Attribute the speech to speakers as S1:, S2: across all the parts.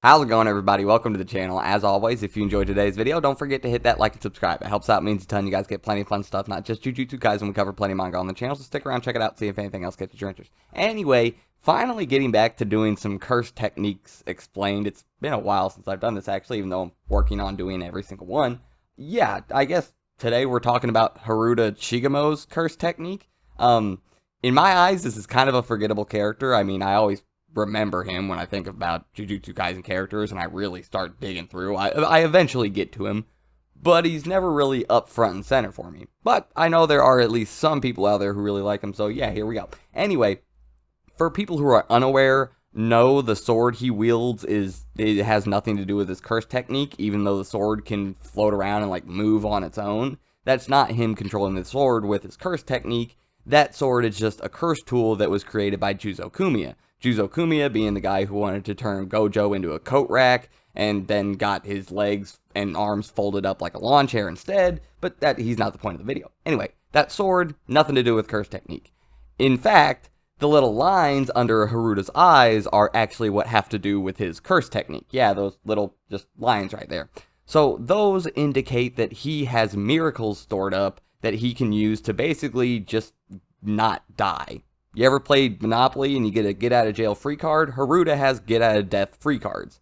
S1: How's it going, everybody? Welcome to the channel. As always, if you enjoyed today's video, don't forget to hit that like and subscribe. It helps out, means a ton. You guys get plenty of fun stuff, not just Jujutsu Kaisen. We cover plenty of manga on the channel, so stick around, check it out, see if anything else catches your interest. Anyway, finally getting back to doing some curse techniques explained. It's been a while since I've done this, actually, even though I'm working on doing every single one. Yeah, I guess today we're talking about Haruta Shigemo's curse technique. In my eyes, this is kind of a forgettable character. I mean, I always remember him when I think about Jujutsu Kaisen characters and I really start digging through. I eventually get to him, but he's never really up front and center for me. But I know there are at least some people out there who really like him, so yeah, here we go. Anyway, for people who are unaware, no, the sword he wields it has nothing to do with his curse technique, even though the sword can float around and like move on its own. That's not him controlling the sword with his curse technique. That sword is just a curse tool that was created by Jujutsu Kaisen. Jujutsu Kaisen being the guy who wanted to turn Gojo into a coat rack and then got his legs and arms folded up like a lawn chair instead, but he's not the point of the video. Anyway, that sword, nothing to do with curse technique. In fact, the little lines under Haruta's eyes are actually what have to do with his curse technique. Yeah, those little just lines right there. So those indicate that he has miracles stored up that he can use to basically just not die. You ever played Monopoly and you get a get out of jail free card? Haruta has get out of death free cards.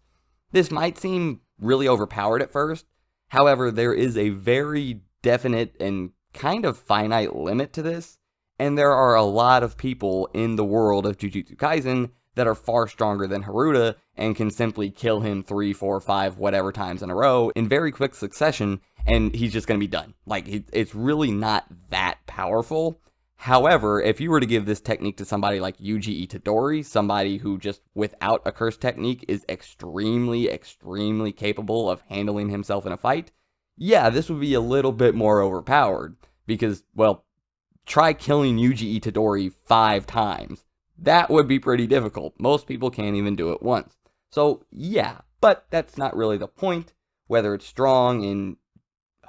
S1: This might seem really overpowered at first. However, there is a very definite and kind of finite limit to this. And there are a lot of people in the world of Jujutsu Kaisen that are far stronger than Haruta and can simply kill him 3, 4, 5, whatever times in a row in very quick succession, and he's just going to be done. Like, it's really not that powerful. However, if you were to give this technique to somebody like Yuji Itadori, somebody who just without a curse technique is extremely, extremely capable of handling himself in a fight, yeah, this would be a little bit more overpowered. Because, well, try killing Yuji Itadori 5 times. That would be pretty difficult. Most people can't even do it once. So, yeah, but that's not really the point. Whether it's strong in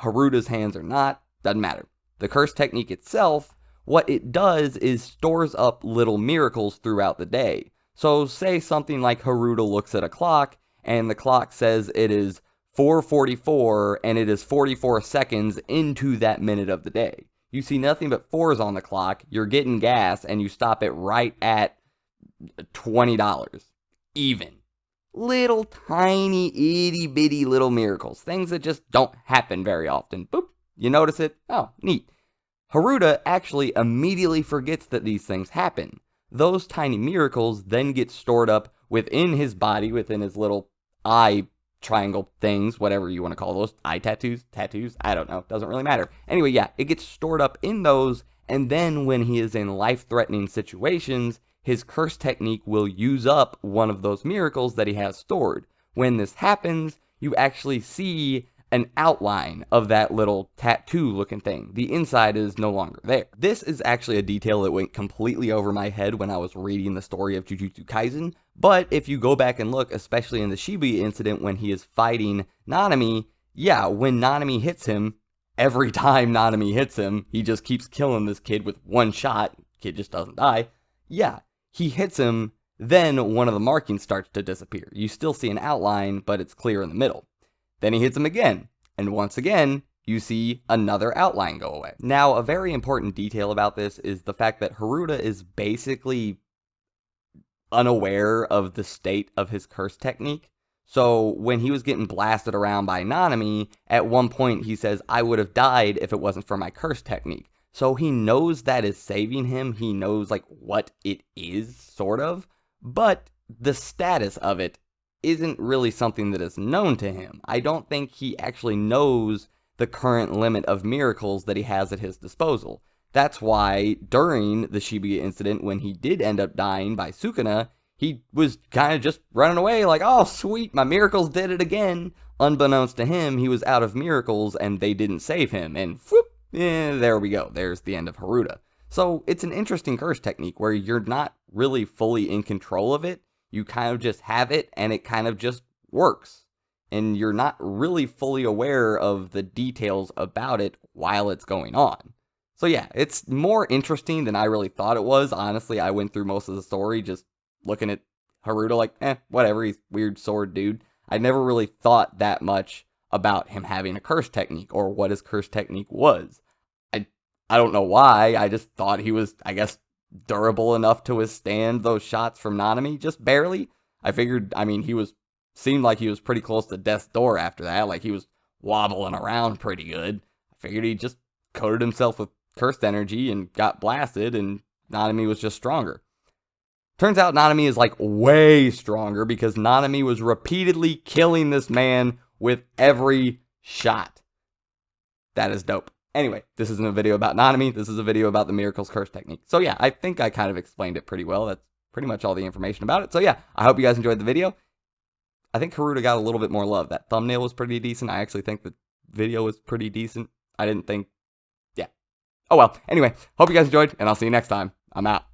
S1: Haruta's hands or not, doesn't matter. The curse technique itself, what it does is stores up little miracles throughout the day. So say something like Haruta looks at a clock, and the clock says it is 4:44, and it is 44 seconds into that minute of the day. You see nothing but 4s on the clock, you're getting gas, and you stop it right at $20. Even. Little tiny itty bitty little miracles. Things that just don't happen very often. Boop. You notice it? Oh, neat. Haruta actually immediately forgets that these things happen. Those tiny miracles then get stored up within his body, within his little eye triangle things, whatever you want to call those. Eye tattoos? Tattoos? I don't know. Doesn't really matter. Anyway, yeah, it gets stored up in those, and then when he is in life-threatening situations, his curse technique will use up one of those miracles that he has stored. When this happens, you actually see an outline of that little tattoo-looking thing. The inside is no longer there. This is actually a detail that went completely over my head when I was reading the story of Jujutsu Kaisen, but if you go back and look, especially in the Shibuya incident when he is fighting Nanami, yeah, when Nanami hits him, every time Nanami hits him, he just keeps killing this kid with one shot, kid just doesn't die, yeah, he hits him, then one of the markings starts to disappear. You still see an outline, but it's clear in the middle. Then he hits him again, and once again, you see another outline go away. Now, a very important detail about this is the fact that Haruta is basically unaware of the state of his curse technique. So when he was getting blasted around by Nanami, at one point he says, "I would have died if it wasn't for my curse technique." So he knows that is saving him. He knows like what it is, sort of, but the status of it isn't really something that is known to him. I don't think he actually knows the current limit of miracles that he has at his disposal. That's why during the Shibuya incident, when he did end up dying by Sukuna, he was kind of just running away like, oh sweet, my miracles did it again. Unbeknownst to him, he was out of miracles and they didn't save him, and whoop, there we go. There's the end of Haruta. So it's an interesting curse technique where you're not really fully in control of it. You kind of just have it, and it kind of just works. And you're not really fully aware of the details about it while it's going on. So yeah, it's more interesting than I really thought it was. Honestly, I went through most of the story just looking at Haruto, like, whatever, he's weird sword dude. I never really thought that much about him having a curse technique or what his curse technique was. I don't know why. I just thought he was, I guess, durable enough to withstand those shots from Nanami, just barely. I figured, I mean, seemed like he was pretty close to death's door after that. Like, he was wobbling around pretty good. I figured he just coated himself with cursed energy and got blasted, and Nanami was just stronger. Turns out Nanami is, like, way stronger because Nanami was repeatedly killing this man with every shot. That is dope. Anyway, this isn't a video about Nanami. This is a video about the Miracle's Curse technique. So yeah, I think I kind of explained it pretty well. That's pretty much all the information about it. So yeah, I hope you guys enjoyed the video. I think Haruto got a little bit more love. That thumbnail was pretty decent. I actually think the video was pretty decent. I didn't think, yeah. Oh well, anyway, hope you guys enjoyed, and I'll see you next time. I'm out.